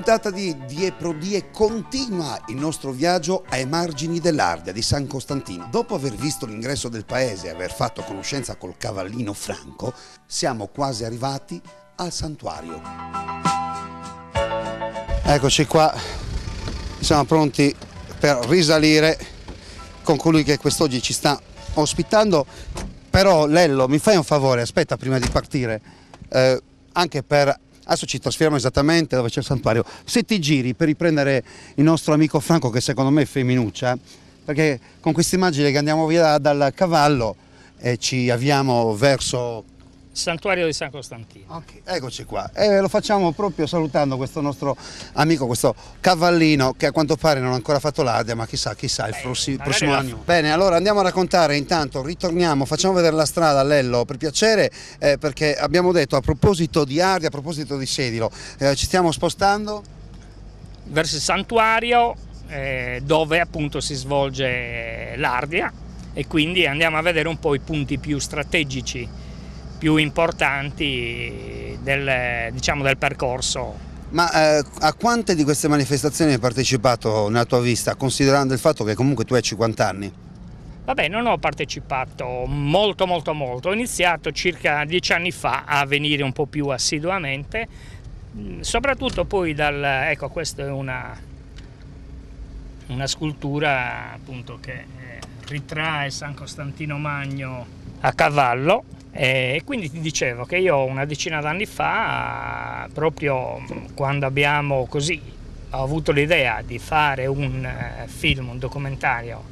puntata di Die Pro Die continua il nostro viaggio ai margini dell'Ardia di San Costantino. Dopo aver visto l'ingresso del paese e aver fatto conoscenza col cavallino Franco, siamo quasi arrivati al santuario. Eccoci qua, siamo pronti per risalire con colui che quest'oggi ci sta ospitando. Però Lello, mi fai un favore, aspetta prima di partire, anche per... Adesso ci trasferiamo esattamente dove c'è il santuario. Se ti giri per riprendere il nostro amico Franco, che secondo me è femminuccia, perché con questa immagine che andiamo via dal cavallo e ci avviamo verso... Santuario di San Costantino. Okay, eccoci qua. E lo facciamo proprio salutando questo nostro amico, questo cavallino che a quanto pare non ha ancora fatto l'Ardia, ma chissà il prossimo anno. Bene, allora andiamo a raccontare intanto, ritorniamo, facciamo vedere la strada a Lello per piacere, perché abbiamo detto a proposito di Ardia, a proposito di Sedilo, ci stiamo spostando verso il santuario dove appunto si svolge l'Ardia, e quindi andiamo a vedere un po' i punti più strategici, più importanti del percorso. Ma a quante di queste manifestazioni hai partecipato nella tua vita, considerando il fatto che comunque tu hai 50 anni? Vabbè, non ho partecipato molto, ho iniziato circa 10 anni fa a venire un po' più assiduamente, soprattutto poi ecco, questa è una scultura appunto che ritrae San Costantino Magno a cavallo. E quindi ti dicevo che io una decina d'anni fa, proprio quando ho avuto l'idea di fare un film, un documentario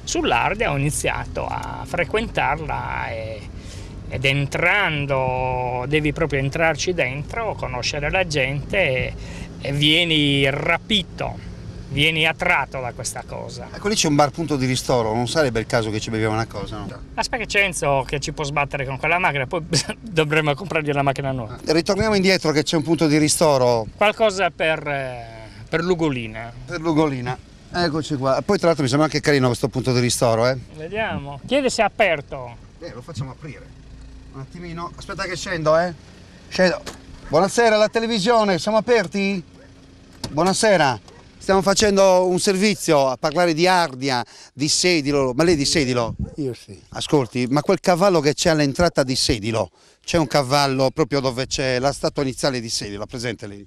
sull'Ardia, ho iniziato a frequentarla ed entrando, devi proprio entrarci dentro, conoscere la gente e vieni rapito. Vieni attratto da questa cosa. Ecco, lì c'è un bar punto di ristoro, non sarebbe il caso che ci beviamo una cosa, no? Aspetta che c'è Enzo che ci può sbattere con quella macchina, poi dovremmo comprargli una macchina nuova. Ritorniamo indietro che c'è un punto di ristoro. Qualcosa per l'Ugolina. Per l'Ugolina. Eccoci qua. Poi tra l'altro mi sembra anche carino questo punto di ristoro, eh? Vediamo. Chiede se è aperto. Lo facciamo aprire. Un attimino. Aspetta che scendo, Scendo. Buonasera, la televisione, siamo aperti? Buonasera. Stiamo facendo un servizio a parlare di Ardia, di Sedilo. Ma lei è di Sedilo? Io sì. Ascolti, ma quel cavallo che c'è all'entrata di Sedilo, c'è un cavallo proprio dove c'è la statua iniziale di Sedilo, presente lì?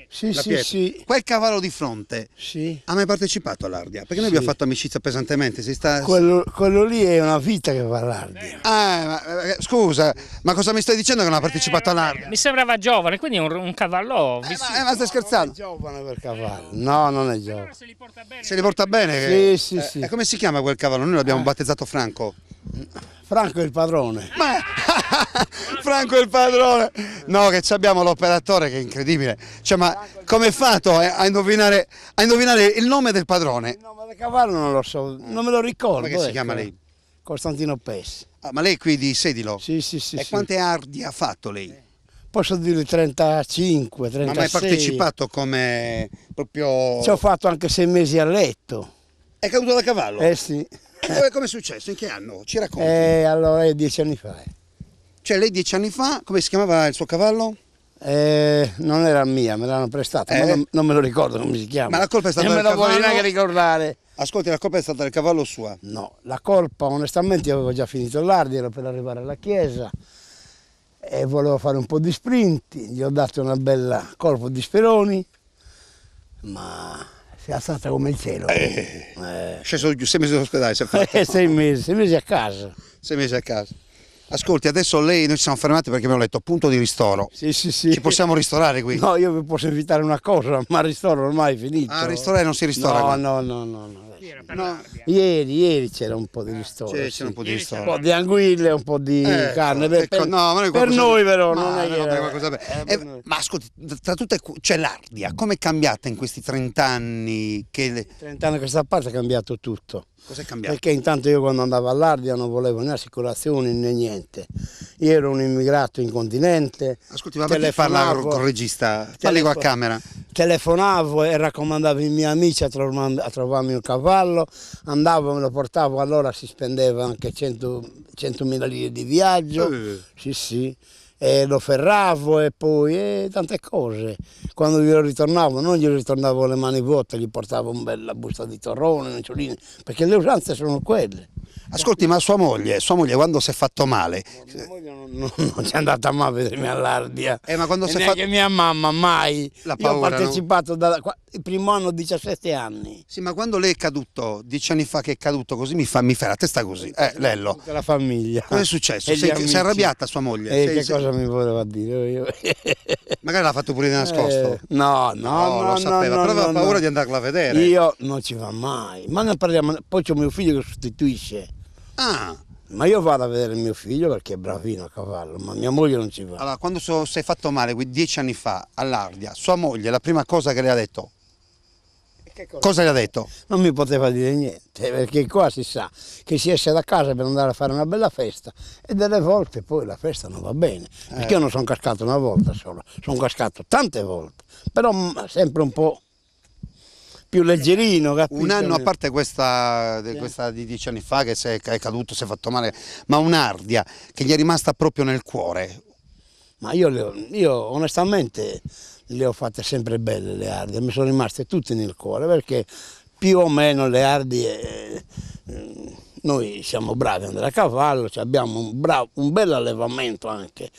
Sì, sì. Quel cavallo di fronte, sì. Ha mai partecipato all'Ardia? Perché noi abbiamo fatto amicizia pesantemente. Quello lì è una vita che fa l'Ardia. Scusa, ma cosa mi stai dicendo che non ha partecipato all'Ardia? Mi sembrava giovane, quindi un cavallo vissuto. Ma stai scherzando? Non è giovane per cavallo. No, non è giovane. Se li porta bene. Se li porta bene? Sì. E come si chiama quel cavallo? Noi l'abbiamo battezzato Franco. Franco è il padrone. Ma Franco è il padrone. No, che abbiamo l'operatore che è incredibile. Cioè, ma come è fatto a indovinare il nome del padrone? Il nome del cavallo non lo so, non me lo ricordo. Come si chiama lei? Costantino Pessi. Ma lei è qui di Sedilo? Sì. E quante Ardi ha fatto lei? Posso dire 35, 36. Ma mai partecipato come proprio... Ci ho fatto anche 6 mesi a letto. È caduto da cavallo? Sì. Come è successo? In che anno? Ci racconti? Allora è 10 anni fa. Cioè lei 10 anni fa, come si chiamava il suo cavallo? Non era mia, me l'hanno prestato, ma non me lo ricordo come si chiama. Ma la colpa è stata del cavallo? Non me lo voglio neanche ricordare. Ascolti, la colpa è stata del cavallo sua? No, la colpa onestamente io avevo già finito l'Ardia, ero per arrivare alla chiesa e volevo fare un po' di sprint, gli ho dato una bella colpo di speroni, ma si è alzata come il cielo. Sceso 6 mesi all'ospedale, si è fatto. 6 mesi a casa. 6 mesi a casa. Ascolti, adesso noi ci siamo fermati perché abbiamo letto punto di ristoro. Sì. Ci possiamo ristorare qui? No, io vi posso invitare una cosa, ma il ristoro ormai è finito. Ah, ristorare non si ristora? No. Ieri c'era un po' di ristoro. C'era un po' di ristoro. Un po' di anguille, un po' di carne. Per noi però, non è che... Ma ascolti, tra tutte c'è l'Ardia, com'è cambiata in questi 30 anni? 30 anni a questa parte è cambiato tutto. Cos'è cambiato? Perché intanto io quando andavo all'Ardia non volevo né assicurazioni né niente. Io ero un immigrato incontinente. Ascolti, ma perché parla col regista? Parli con la camera. Telefonavo e raccomandavo i miei amici a trovarmi un cavallo, andavo, me lo portavo, allora si spendeva anche 100.000 lire di viaggio, sì, e lo ferravo e poi tante cose. Quando io ritornavo, non gli ritornavo le mani vuote, gli portavo una bella busta di torrone, noccioline, perché le usanze sono quelle. Ascolti, ma sua moglie quando si è fatto male, Mia moglie non c'è andata mai a vedermi all'Ardia. ma quando E si è neanche fatto... mia mamma, mai. La Io ho paura, no? partecipato il primo anno, 17 anni. Sì, ma quando lei è caduto, 10 anni fa che è caduto così, mi fa la testa così. Lello, Tutta la famiglia. cosa è successo? E gli Si è amici. arrabbiata sua moglie? E che cosa mi voleva dire? Io? Magari l'ha fatto pure di nascosto. No, Lo sapeva, però aveva paura di andarla a vedere. Io non ci va mai, ma ne parliamo, poi c'è mio figlio che sostituisce. Ah, Ma io vado a vedere mio figlio perché è bravino a cavallo, ma mia moglie non ci va. allora, quando si è fatto male, 10 anni fa, all'Ardia, sua moglie, la prima cosa che le ha detto, cosa le ha detto? Non mi poteva dire niente, perché qua si sa che si esce da casa per andare a fare una bella festa e delle volte poi la festa non va bene, perché io non sono cascato una volta solo, sono cascato tante volte, però sempre un po' più leggerino, capito? Un anno, a parte questa di 10 anni fa che è caduto, si è fatto male, ma un'Ardia che gli è rimasta proprio nel cuore. Ma io onestamente le ho fatte sempre belle le Ardie, mi sono rimaste tutte nel cuore perché più o meno le Ardie, noi siamo bravi ad andare a cavallo, abbiamo un bel allevamento anche,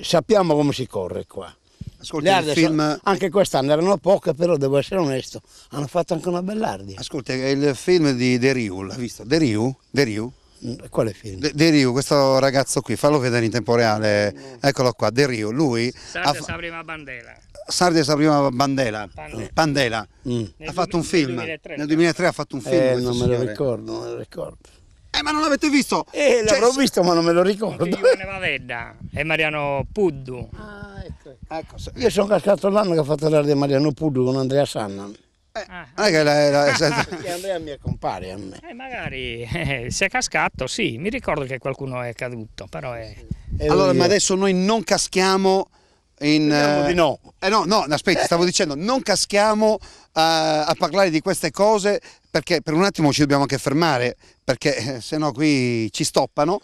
sappiamo come si corre qua. Ascolti, Le il Ardie film... anche quest'anno erano poche, però devo essere onesto, hanno fatto anche una bella Ardia. Ascolti, il film di De Riu, l'ha visto? De Riu? Quale film? De Riu, questo ragazzo qui, fallo vedere in tempo reale, eccolo qua, De Riu, lui... Sarda sa prima bandera. Sardi sa prima Bandela, Pandela. Pandela, ha fatto un film, nel 2003 ha fatto un film. Non me lo ricordo, non me lo ricordo. Ma non l'avete visto? L'avrò visto ma non me lo ricordo. Ivane Vavedda e Mariano Puddu. Ah, Ecco, io sono cascato l'anno che ha fatto l'Ardia di Mariano Puddu con Andrea Sanna. non è che Perché Andrea mi compare a me. Magari se è cascato, sì, mi ricordo che qualcuno è caduto, però è... allora, ma adesso noi non caschiamo in... Speriamo di no. No, aspetti, stavo dicendo, non caschiamo a parlare di queste cose perché per un attimo ci dobbiamo anche fermare, perché se no qui ci stoppano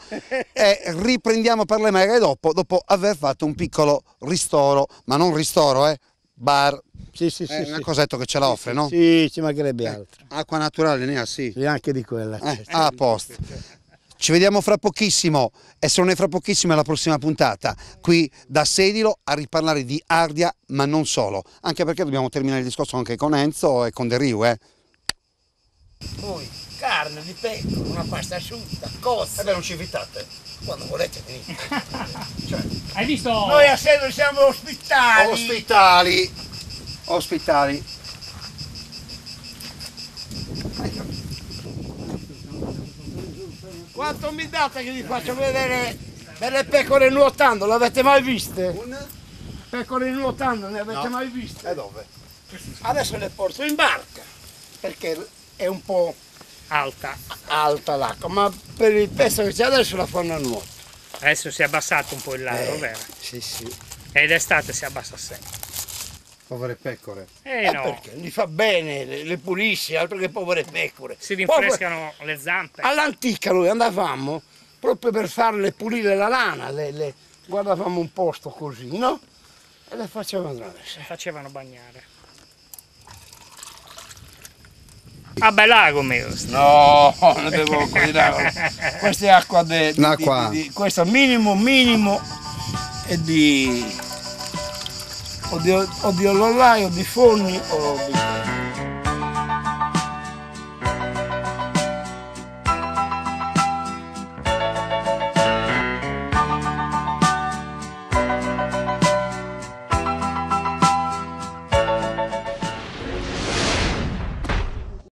e riprendiamo per le magari dopo aver fatto un piccolo ristoro, ma non ristoro, bar, Sì, una cosetto che ce la offre, no? Sì, ci mancherebbe altro. Acqua naturale ne ha, sì. Sì, anche di quella. A posto. Ci vediamo fra pochissimo e se non è fra pochissimo è la prossima puntata qui da Sedilo a riparlare di Ardia, ma non solo, anche perché dobbiamo terminare il discorso anche con Enzo e con De Riu, Poi carne di pecora, una pasta asciutta, cozze. non ci invitate. Quando volete venite. Hai visto? Noi a Sedilo siamo ospitali. Ospitali. Quanto mi date che vi faccio vedere delle pecore nuotando? L'avete mai viste? Pecore nuotando, ne avete mai viste? E dove? Adesso le porto in barca perché è un po' Alta. alta l'acqua, ma per il pezzo che c'è adesso la fanno a nuoto. Adesso si è abbassato un po' il lago, vero? Sì, sì. Ed estate si abbassa sempre. Povere pecore. No, Perché li fa bene, le pulisce, altro che povere pecore. si rinfrescano le zampe. All'antica noi andavamo proprio per farle pulire la lana, le guardavamo un posto così, no? E le facevamo andare. Si facevano bagnare. Ah, bel lago mio. No, non devo dire. Questa è acqua L'acqua. questo minimo è di o di Lollai o di Fogni o di